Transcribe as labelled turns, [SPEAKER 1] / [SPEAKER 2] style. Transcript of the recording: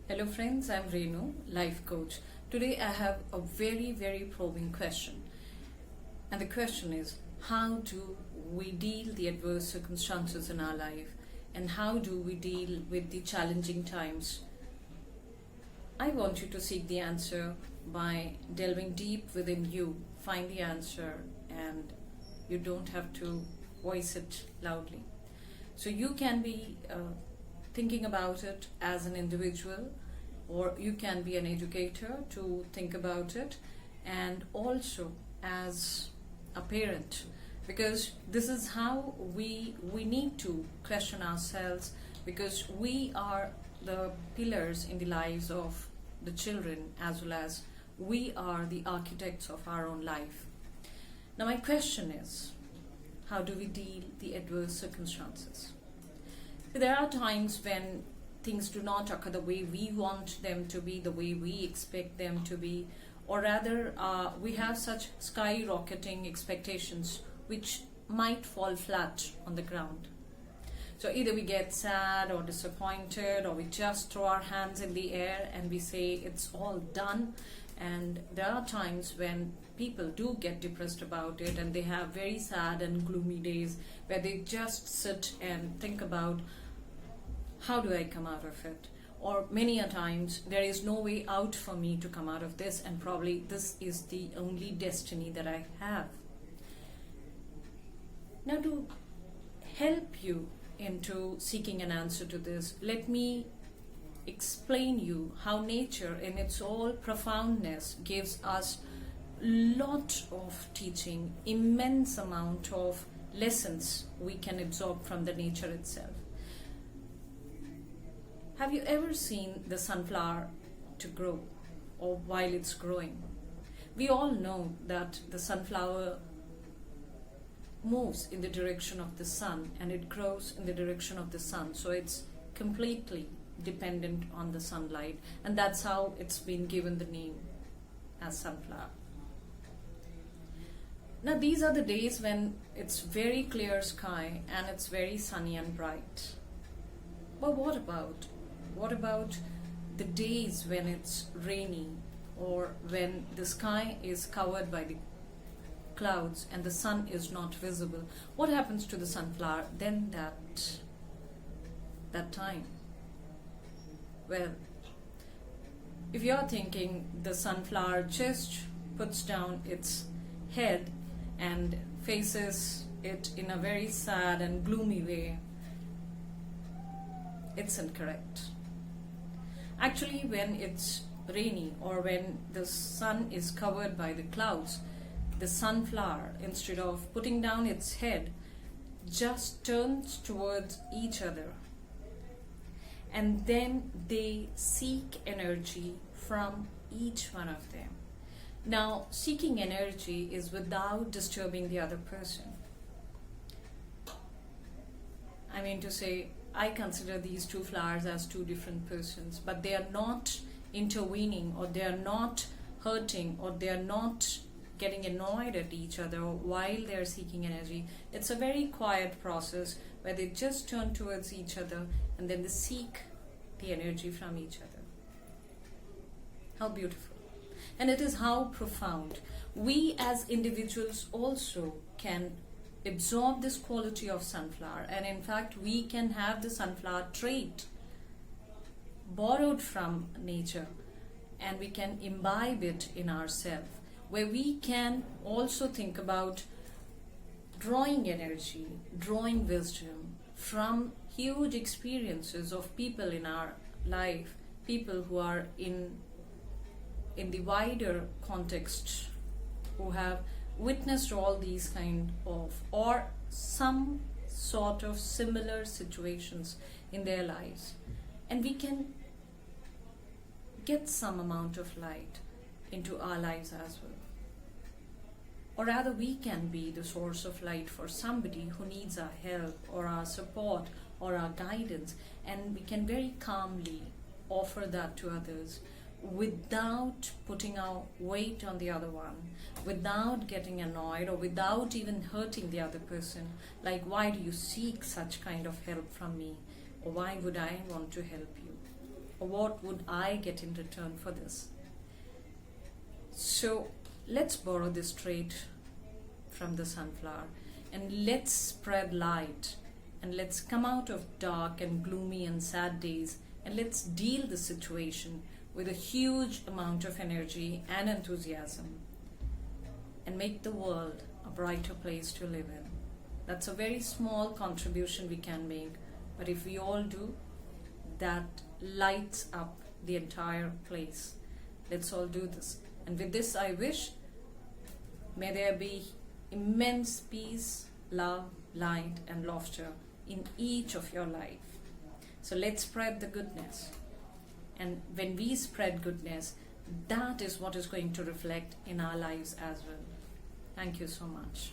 [SPEAKER 1] Hello friends, I'm Renu, life coach. Today I have a very probing question. And the question is, how do we deal the adverse circumstances in our life, and how do we deal with the challenging times? I want you to seek the answer by delving deep within you, find the answer, and you don't have to voice it loudly. So you can be thinking about it as an individual, or you can be an educator to think about it, and also as a parent, because this is how we need to question ourselves, because we are the pillars in the lives of the children, as well as we are the architects of our own life. Now my question is, how do we deal the adverse circumstances? There are times when things do not occur the way we want them to be, the way we expect them to be, or rather we have such skyrocketing expectations which might fall flat on the ground. So either we get sad or disappointed, or we just throw our hands in the air and we say it's all done. And there are times when people do get depressed about it, and they have very sad and gloomy days where they just sit and think about, how do I come out of it? Or many a times there is no way out for me to come out of this, and probably this is the only destiny that I have. Now, to help you into seeking an answer to this, let me explain you how nature in its all profoundness gives us lot of teaching, immense amount of lessons we can absorb from the nature itself. Have you ever seen the sunflower to grow, or while it's growing? We all know that the sunflower moves in the direction of the sun, and it grows in the direction of the sun, so it's completely dependent on the sunlight, and that's how it's been given the name as sunflower. Now these are the days when it's very clear sky and it's very sunny and bright. But what about the days when it's rainy, or when the sky is covered by the clouds and the sun is not visible? What happens to the sunflower then that time? Well, if you're thinking the sunflower just puts down its head and faces it in a very sad and gloomy way, it's incorrect. Actually, when it's rainy or when the sun is covered by the clouds, the sunflower, instead of putting down its head, just turns towards each other, and then they seek energy from each one of them. Now, seeking energy is without disturbing the other person. I mean to say, I consider these two flowers as two different persons, but they are not intervening, or they are not hurting, or they are not getting annoyed at each other while they are seeking energy. It's a very quiet process where they just turn towards each other, and then they seek the energy from each other. How beautiful. And it is how profound. We as individuals also can absorb this quality of sunflower, and in fact we can have the sunflower trait borrowed from nature, and we can imbibe it in ourselves, where we can also think about drawing energy, drawing wisdom from huge experiences of people in our life, people who are in the wider context, who have witnessed all these kind of, or some sort of similar situations in their lives, and we can get some amount of light into our lives as well. Or rather, we can be the source of light for somebody who needs our help or our support or our guidance, and we can very calmly offer that to others without putting our weight on the other one, without getting annoyed, or without even hurting the other person. Like, why do you seek such kind of help from me? Or why would I want to help you? Or what would I get in return for this? So let's borrow this trait from the sunflower and let's spread light, and let's come out of dark and gloomy and sad days, and let's deal the situation with a huge amount of energy and enthusiasm and make the world a brighter place to live in. That's a very small contribution we can make, but if we all do, that lights up the entire place. Let's all do this. And with this, I wish, may there be immense peace, love, light, and laughter in each of your life. So let's spread the goodness. And when we spread goodness, that is what is going to reflect in our lives as well. Thank you so much.